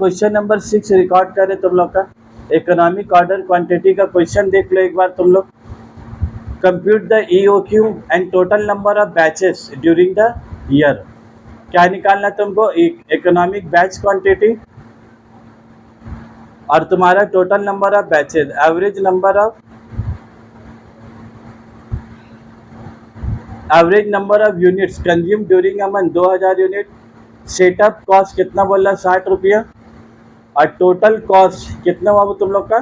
Question number 6 record करें तुम लोग का इकोनॉमिक ऑर्डर क्वांटिटी का क्वेश्चन देख लो एक बार तुम लोग। Compute the EOQ and total number of batches during the year. क्या निकालना है तुमको? इकोनॉमिक बैच क्वांटिटी और तुम्हारा total number of batches, average number of units consume during a month 2000 unit. Setup cost कितना बोला? 60 रुपया। और टोटल कॉस्ट कितना हुआ तुम लोग का?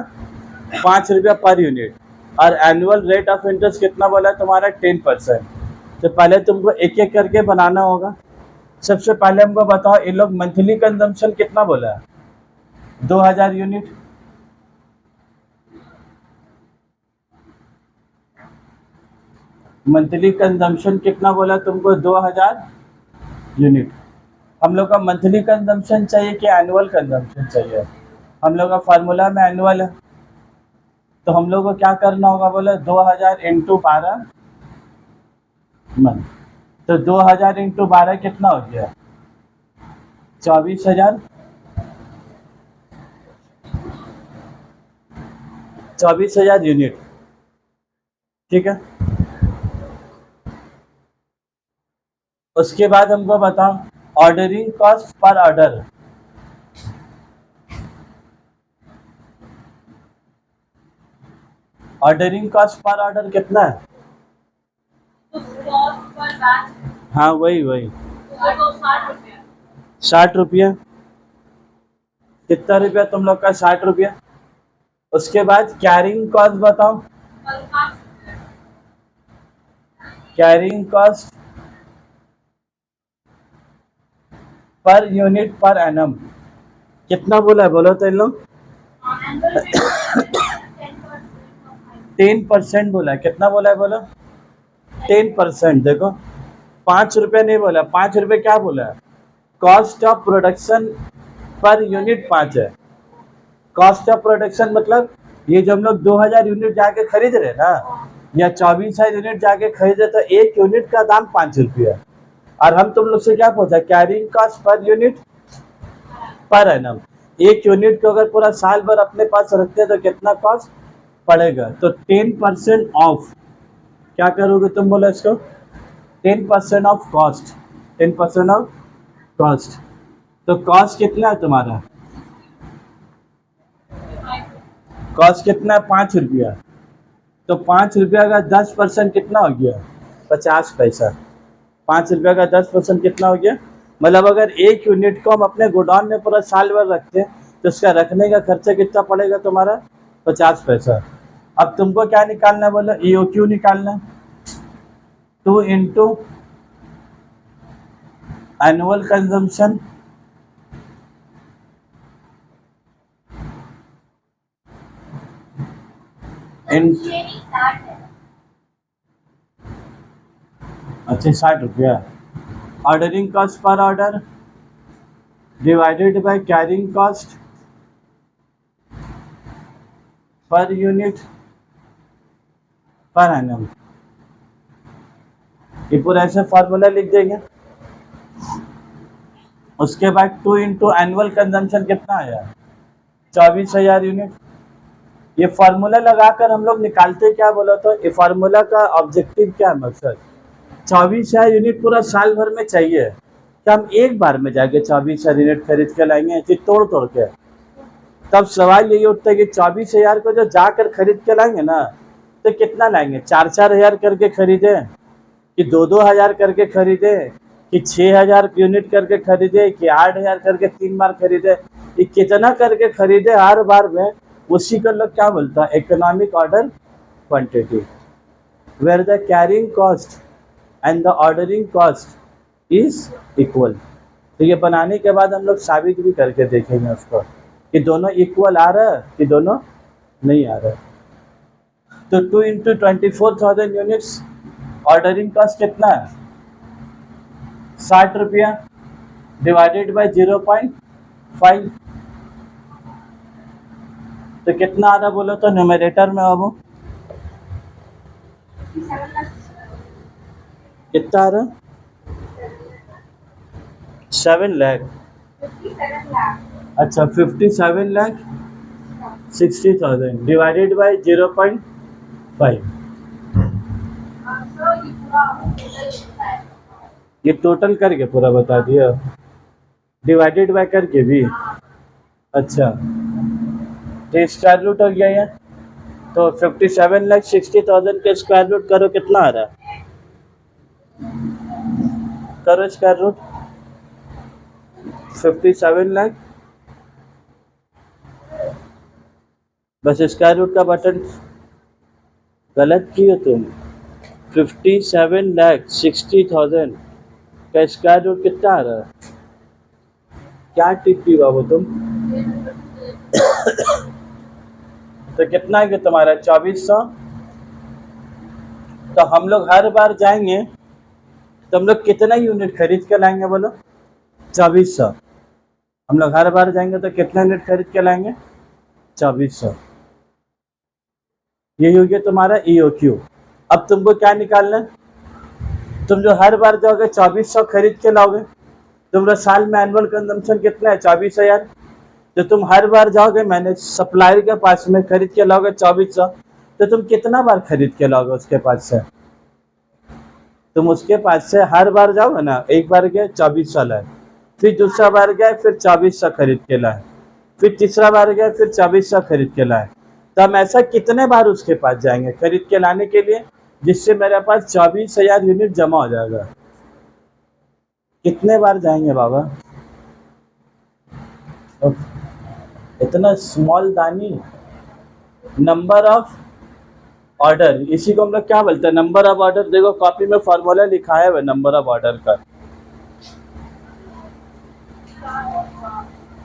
5 रुपया पर यूनिट। और एनुअल रेट ऑफ इंटरेस्ट कितना बोला तुम्हारा? 10%। तो पहले तुमको एक एक करके बनाना होगा। सबसे पहले हमको बताओ इन लोग मंथली कंजम्पशन कितना बोला है? 2000 यूनिट। मंथली कंजम्पशन कितना बोला तुमको? 2000 यूनिट। हम लोग का मंथली कंजम्पशन चाहिए कि एनुअल कंजम्पशन चाहिए? हम लोग का फार्मूला में एनुअल है, तो हम लोग को क्या करना होगा बोले? 2000 इंटू 12 मंथ। तो 2000 इंटू 12 कितना हो गया? 24,000। 24,000 यूनिट। ठीक है। उसके बाद हमको बताओ ordering cost per order. Ordering cost per order कितना है? हाँ वही 60 रुपया। कितना रुपया तुम लोग का? 60 रुपया। उसके बाद कैरिंग कॉस्ट बताओ। Carrying cost per unit per annum कितना बोला है? बोलो तो इन लोग। 10% बोला है। कितना बोला है? बोलो 10%। देखो 5 रुपये नहीं बोला, 5 रुपये क्या बोला है? Cost of production per unit 5 है। कॉस्ट ऑफ प्रोडक्शन मतलब ये जब हम लोग 2000 यूनिट जाके खरीद रहे ना, या 24,000 यूनिट जाके खरीदे, तो एक यूनिट का दाम 5 रुपया है। और हम तुम लोग से क्या पूछा? Carrying cost per unit per annum. एक यूनिट को अगर पूरा साल भर अपने पास रखते हैं तो कितना कॉस्ट पड़ेगा? तो 10% ऑफ। क्या करोगे तुम? बोलो इसको 10% ऑफ कॉस्ट। 10% of cost. तो कॉस्ट कितना है तुम्हारा? कॉस्ट कितना है? 5 रुपया। तो 5 रुपया का 10% कितना हो गया? 50 पैसा। 5 रुपया का 10% कितना हो गया? मतलब अगर एक यूनिट को हम अपने गोडाउन में पूरा साल भर रखते हैं तो उसका रखने का खर्चा कितना पड़ेगा तुम्हारा? 50 पैसा। अब तुमको क्या निकालना है? बोलो EOQ निकालना है। 2 इंटू एनुअल कंजम्पशन अच्छा 60 रुपया। Ordering cost per order divided by carrying cost per unit per annum. ये पूरा ऐसे फार्मूला लिख देंगे। उसके बाद 2 इंटू एनुअल कंजम्पशन कितना आया? 24,000 यूनिट। ये फार्मूला लगाकर हम लोग निकालते क्या? बोला तो ये फार्मूला का ऑब्जेक्टिव क्या है? मकसद 24,000 यूनिट पूरा साल भर में चाहिए। क्या हम एक बार में जाके 24,000 यूनिट खरीद के लाएंगे कि तोड़ तोड़ के? तब सवाल यही उठता है कि 24,000 को जो जाकर खरीद के लाएंगे ना, तो कितना लाएंगे? 4-4 हज़ार करके खरीदे, कि 2-2 हज़ार करके खरीदे, कि 6,000 यूनिट करके खरीदे, कि 8,000 करके 3 बार खरीदे? ये कितना करके खरीदे हर बार में, उसी को लोग क्या बोलता है? Economic order quantity, where the carrying cost and the ordering cost is equal. तो ये बनाने के बाद हम लोग साबित भी करके देखेंगे उसको कि दोनों इक्वल आ रहा है कि दोनों नहीं आ रहा है। तो 2 इंटू 24,000 यूनिट्स ऑर्डरिंग कॉस्ट कितना है? 60 रुपया डिवाइडेड बाय 0.5। तो कितना आ रहा? बोलो तो न्यूमरेटर में अब कितना आ रहा? 7 लाख। अच्छा 57,60,000 डिवाइडेड बाय 0.5। ये टोटल करके पूरा बता दिया, डिवाइडेड बाय करके भी। अच्छा तो स्क्वायर रूट हो गया ये, तो 57,60,000 के स्क्वायर रूट करो, कितना आ रहा है? करो स्क्वायर रूट 57 लाख, बस स्क्वायर रूट का बटन गलत किए तुम। 57,60,000 का स्क्वायर रूट कितना आ रहा है? क्या टिप्पी बाबू तुम? तो कितना है तुम्हारा 2400। तो हम लोग हर बार जाएंगे तो हम लोग कितना यूनिट खरीद के लाएंगे बोलो? 2400। हम लोग हर बार जाएंगे तो कितना यूनिट खरीद के लाएंगे? 2400। ये हो गया तुम्हारा EOQ। अब तुमको क्या निकालना है? तुम जो हर बार जाओगे 2400 खरीद के लाओगे, तुम्हारा साल में एनुअल कंजम्पशन कितना है? 24,000। तो तुम हर बार जाओगे, मैंने सप्लायर के पास में खरीद के लाओगे 2400, तो तुम कितना बार खरीद के लाओगे उसके पास से? तुम उसके पास से हर बार जाओगे ना, एक बार गए 2400 लाए, फिर दूसरा बार गए फिर 2400 खरीद के लाए, फिर तीसरा बार गए फिर 2400 खरीद के लाए। तो हम ऐसा कितने बार उसके पास जाएंगे खरीद के लाने के लिए, जिससे मेरे पास 24,000 यूनिट जमा हो जाएगा? कितने बार जाएंगे बाबा? इतना स्मॉल दानी। नंबर ऑफ ऑर्डर, इसी को हम लोग क्या बोलते हैं? Number of order. देखो कॉपी में फॉर्मूला लिखा है नंबर ऑफ ऑर्डर का।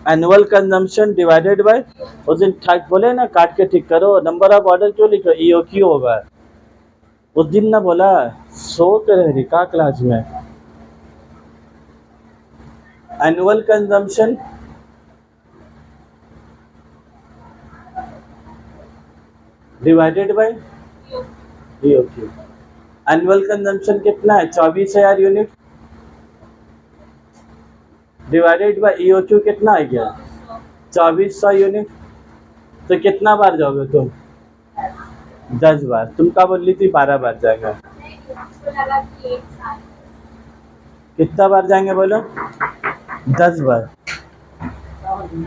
एनुअल कंजम्पशन डिवाइडेड बाय, उस दिन बोले ना काट के ठीक करो, नंबर ऑफ ऑर्डर क्यों लिखो? EOQ होगा। उस दिन ना बोला सो कर रही का क्लास में। Annual consumption divided by EOQ। Annual consumption कितना है? 24,000 यूनिट डिवाइडेड बाय EOQ कितना है गया? 2400 यूनिट। तो कितना बार जाओगे तुम? 10 बार। तुम क्या बोल रही थी? 12 बार जाएगा। कितना बार जाएंगे बोलो? 10 बार।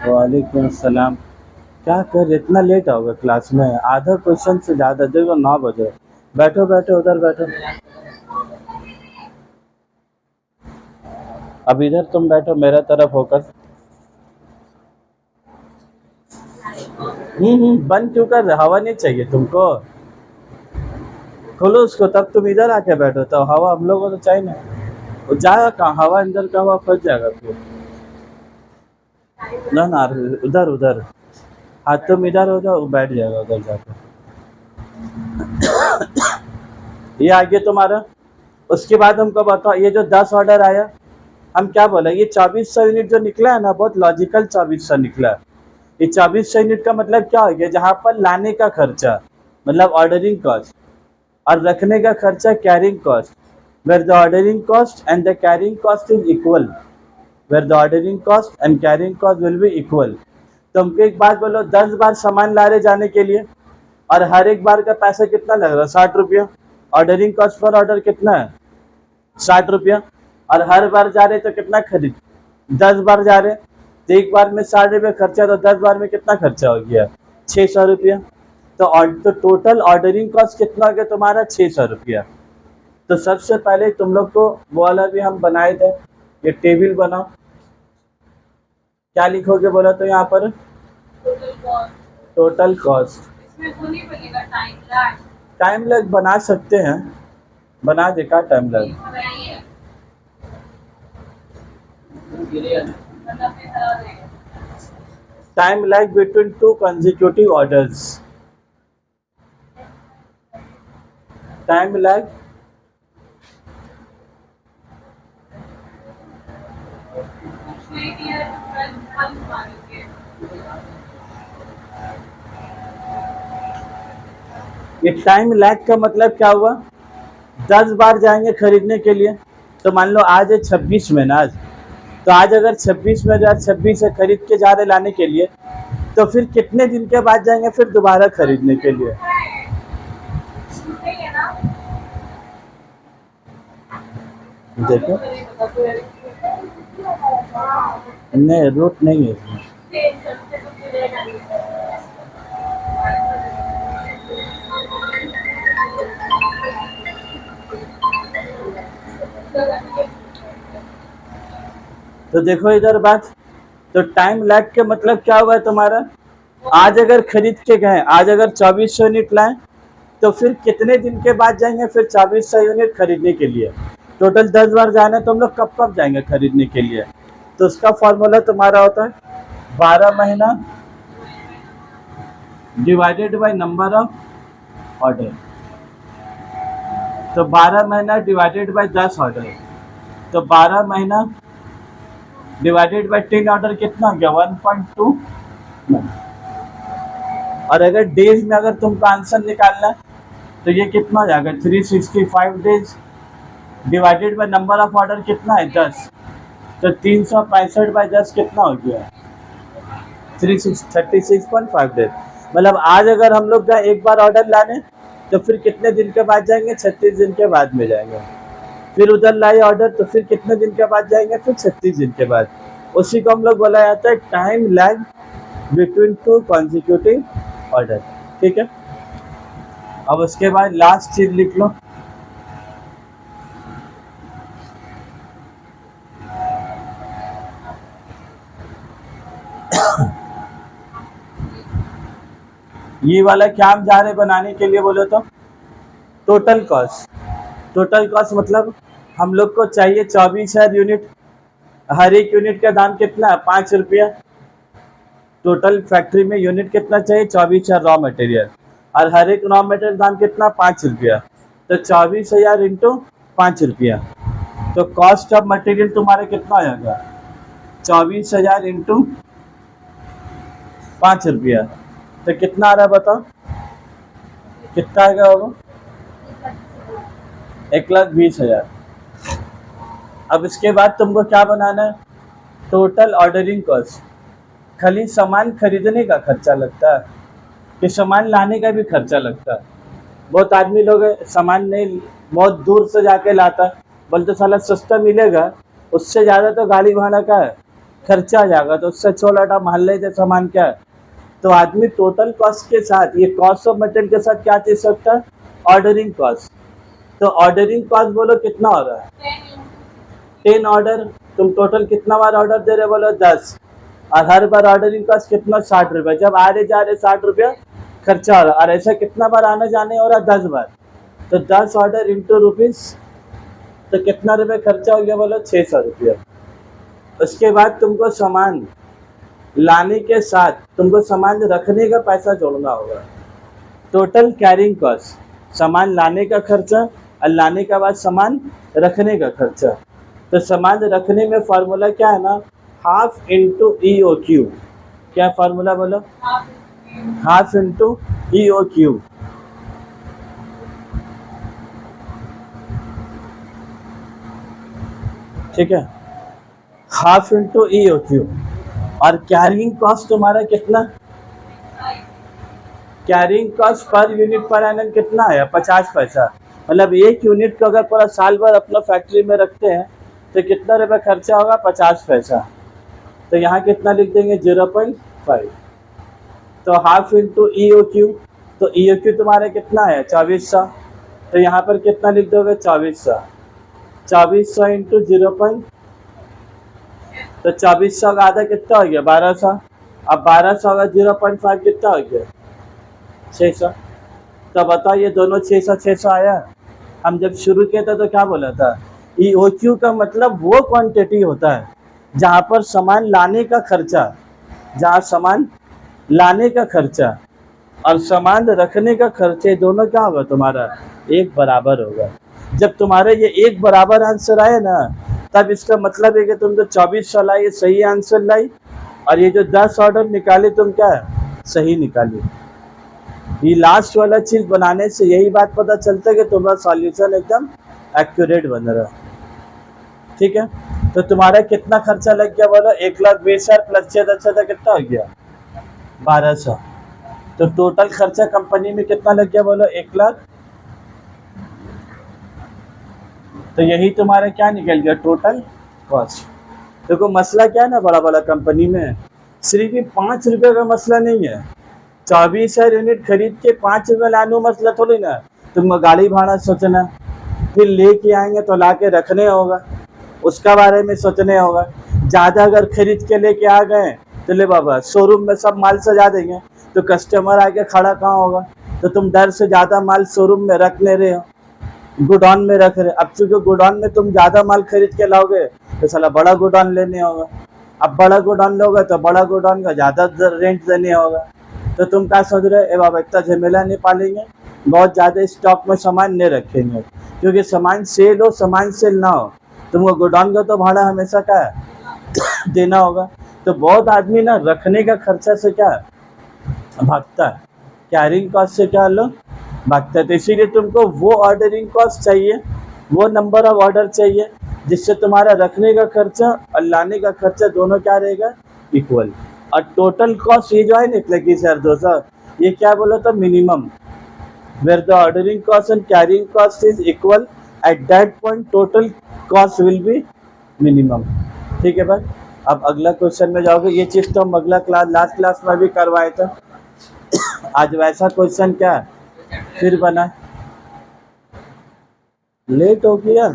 वालेकुम सलाम। क्या कर, इतना लेट आओगे क्लास में? आधा क्वेश्चन से ज़्यादा। देखो 9 बजे। बैठो बैठो उधर बैठो। अब इधर तुम बैठो मेरा तरफ होकर। बंद क्यों कर रहे? हवा नहीं चाहिए तुमको? खोलो उसको, तब तुम इधर आके बैठो। तो हवा हम लोगों को तो चाहिए ना। वो जाएगा कहाँ? हवा अंदर का हवा फंस जाएगा फिर। ना ना, उधर उधर। हाँ तुम इधर हो जाओ, बैठ जाएगा उधर जाकर। ये आगे तुम्हारा। उसके बाद हमको बताओ, ये जो 10 ऑर्डर आया, हम क्या बोला? ये 2400 यूनिट जो निकला है ना, बहुत लॉजिकल 2400 निकला है। ये 2400 यूनिट का मतलब क्या हो गया? जहाँ पर लाने का खर्चा मतलब ऑर्डरिंग कॉस्ट, और रखने का खर्चा carrying cost, where the ordering cost and the carrying cost is equal, where the ordering cost and carrying cost will be equal. तो हमको एक बात बोलो, 10 बार सामान ला रहे जाने के लिए, और हर एक बार का पैसा कितना लग रहा है? 60 रुपया। ऑर्डरिंग कॉस्ट पर ऑर्डर कितना है? 60 रुपया। और हर बार जा रहे तो कितना खरीद? 10 बार जा रहे तो एक बार में 60 रुपये खर्चा, तो 10 बार में कितना खर्चा हो गया? 600 रुपया। तो टोटल ऑर्डरिंग कॉस्ट कितना हो गया तुम्हारा? 600 रुपया। तो सबसे पहले तुम लोग को वो वाला भी हम बनाए थे, ये टेबल बनाओ। क्या लिखोगे बोला तो यहाँ पर? Total cost. टाइम लैग बना सकते हैं, बना दे का time lag. Time lag between 2 consecutive orders। Time lag ये टाइम लैग का मतलब क्या हुआ? 10 बार जाएंगे खरीदने के लिए, तो मान लो आज है 26 में ना, आज तो आज अगर 26 में 2026 से खरीद के जा रहे लाने के लिए, तो फिर कितने दिन के बाद जाएंगे फिर दोबारा खरीदने के लिए? देखो नहीं, रूट नहीं है इसमें। तो देखो इधर बात, तो टाइम लैग के मतलब क्या हुआ तुम्हारा? आज अगर खरीद के गए, आज अगर 2400 यूनिट लाए, तो फिर कितने दिन के बाद जाएंगे फिर 2400 यूनिट खरीदने के लिए? टोटल 10 बार जाना है, तो हम लोग कब कब जाएंगे खरीदने के लिए? तो उसका फॉर्मूला तुम्हारा होता है 12 महीना divided by number of order. तो 12 महीना डिवाइडेड बाय 10 ऑर्डर, तो 12 महीना डिवाइडेड बाय 10 ऑर्डर कितना हो गया? 1.2। और अगर डेज में अगर तुमको आंसर निकालना है, तो ये कितना हो जाएगा? 365 days divided by number of order कितना है? 10। तो 365 बाय 10 कितना हो गया? 36.5 डेज। मतलब आज अगर हम लोग का एक बार ऑर्डर लाने, तो फिर कितने दिन के बाद जाएंगे? 36 दिन के बाद में जाएंगे। फिर उधर लाए ऑर्डर, तो फिर कितने दिन के बाद जाएंगे? फिर 36 दिन के बाद। उसी को हम लोग बोला जाता है time lag between two consecutive order. ठीक है, अब उसके बाद लास्ट चीज लिख लो, ये वाला क्या हम जा रहे बनाने के लिए बोले तो? Total cost. टोटल कॉस्ट मतलब हम लोग को चाहिए 24,000 यूनिट। हर एक यूनिट का दाम कितना है? 5 रुपया। टोटल फैक्ट्री में यूनिट कितना चाहिए? 24,000 रॉ मटेरियल, और हर एक रॉ मटेरियल दाम कितना? 5 रुपया। तो 24,000 इंटू 5 रुपया, तो कॉस्ट ऑफ मटेरियल तुम्हारा कितना आएगा? 24,000 इंटू 5 रुपया, तो कितना आ रहा है बताओ? कितना आएगा वो? 1,20,000। अब इसके बाद तुमको क्या बनाना है? Total ordering cost. खाली सामान खरीदने का खर्चा लगता है कि सामान लाने का भी खर्चा लगता है? बहुत आदमी लोग सामान नहीं, बहुत दूर से जाके लाता है, बोलते साला सस्ता मिलेगा, उससे ज़्यादा तो गाड़ी भाड़ा का है खर्चा आ जाएगा, तो उससे छोटा महल्ले के सामान क्या है? तो आदमी टोटल कॉस्ट के साथ, ये कॉस्ट ऑफ मटेरियल के साथ क्या चीज सकता है? Ordering cost. तो ऑर्डरिंग कॉस्ट बोलो कितना हो रहा है? 10 ऑर्डर, तुम टोटल कितना बार ऑर्डर दे रहे बोलो? 10, और हर बार ऑर्डरिंग कॉस्ट कितना? 60 रुपये। जब आ रहे जा रहे 60 रुपया खर्चा हो रहा है, और ऐसा कितना बार आने जाने हो रहा? 10 बार। तो 10 ऑर्डर इंटू रुपीज़, तो कितना रुपये खर्चा हो गया बोलो? 600 रुपया। उसके बाद तुमको सामान लाने के साथ तुमको सामान रखने का पैसा जोड़ना होगा। टोटल कैरिंग कॉस्ट, सामान लाने का खर्चा और लाने के बाद सामान रखने का खर्चा। तो सामान रखने में फार्मूला क्या है ना? Half into EOQ। क्या फार्मूला बोलो? Half into EOQ। ठीक है, हाफ इंटू EOQ। और कैरिंग कॉस्ट तुम्हारा कितना? Carrying cost per unit per annum कितना है? 50 पैसा। मतलब एक यूनिट को अगर पूरा साल भर अपना फैक्ट्री में रखते हैं, तो कितना रुपये खर्चा होगा? 50 पैसा। तो यहाँ कितना लिख देंगे? 0.5। तो हाफ इंटू EOQ, तो EOQ तुम्हारा कितना है? 2400। तो यहाँ पर कितना लिख दोगे? 2400। 2400 इंटू 0. तो 2400 का आधा कितना हो गया? 1200। अब 1200 का 0.5 कितना हो गया? 600। तो बताओ ये दोनों 600 आया। हम जब शुरू किया था तो क्या बोला था? EOQ का मतलब वो क्वांटिटी होता है जहाँ पर सामान लाने का खर्चा, जहाँ सामान लाने का खर्चा और सामान रखने का खर्चे दोनों क्या होगा तुम्हारा? एक बराबर होगा। जब तुम्हारे ये एक बराबर आंसर आए ना, तब इसका मतलब है कि तुम जो 2400 लाई ये सही आंसर लाई, और ये जो 10 ऑर्डर निकाले तुम क्या सही निकाली। ये लास्ट वाला चीज बनाने से यही बात पता चलता है कि तुम्हारा सॉल्यूशन एकदम एक्यूरेट बन रहा है। ठीक है। तो तुम्हारा कितना खर्चा लग गया बोलो? 1,20,000 प्लस 6,10,000 कितना हो गया? 1,200। तो टोटल खर्चा कंपनी में कितना लग गया बोलो? 1,00,000। तो यही तुम्हारा क्या निकल गया? Total cost. देखो मसला क्या है ना बड़ा बड़ा कंपनी में, सिर्फ ये 5 रुपये का मसला नहीं है। 24,000 यूनिट खरीद के 5 रुपये लानू मसला थोड़ी ना। तुम गाड़ी भाड़ा सोचना, फिर लेके आएंगे तो ला के रखने होगा, उसका बारे में सोचने होगा। ज़्यादा अगर खरीद के लेके आ गए तो ले बाबा शोरूम में सब माल सजा देंगे, तो कस्टमर आके खड़ा कहाँ होगा? तो तुम डर से ज़्यादा माल शोरूम में रख ले रहे हो, गोडाउन में रख रहे। अब चूंकि गोडाउन में तुम ज़्यादा माल खरीद के लाओगे तो साला बड़ा गोडाउन लेने होगा। अब बड़ा गोडाउन लोगे तो बड़ा गोडाउन का ज़्यादा रेंट देने होगा। तो तुम क्या सोच रहे हो? ए बाबा इतना झमेला नहीं पालेंगे, बहुत ज़्यादा स्टॉक में सामान नहीं रखेंगे, क्योंकि सामान सेल हो सामान सेल ना हो तुमको गोडाउन का तो भाड़ा हमेशा का देना होगा। तो बहुत आदमी ना रखने का खर्चा से क्या भागता है, कैरिंग कॉस्ट से क्या लोग भागता है। तो इसीलिए तुमको वो ऑर्डरिंग कॉस्ट चाहिए, वो नंबर ऑफ ऑर्डर चाहिए जिससे तुम्हारा रखने का खर्चा और लाने का खर्चा दोनों क्या रहेगा? इक्वल। और टोटल कॉस्ट ये जो है ना 21,200, ये क्या बोला था? Minimum, where the ordering cost and carrying cost is equal, at that point total cost will be minimum। ठीक है भाई। अब अगला क्वेश्चन में जाओगे। ये चीज़ तो हम अगला क्लास लास्ट क्लास में भी करवाए थे। आज वैसा क्वेश्चन क्या फिर बना, लेट हो गया।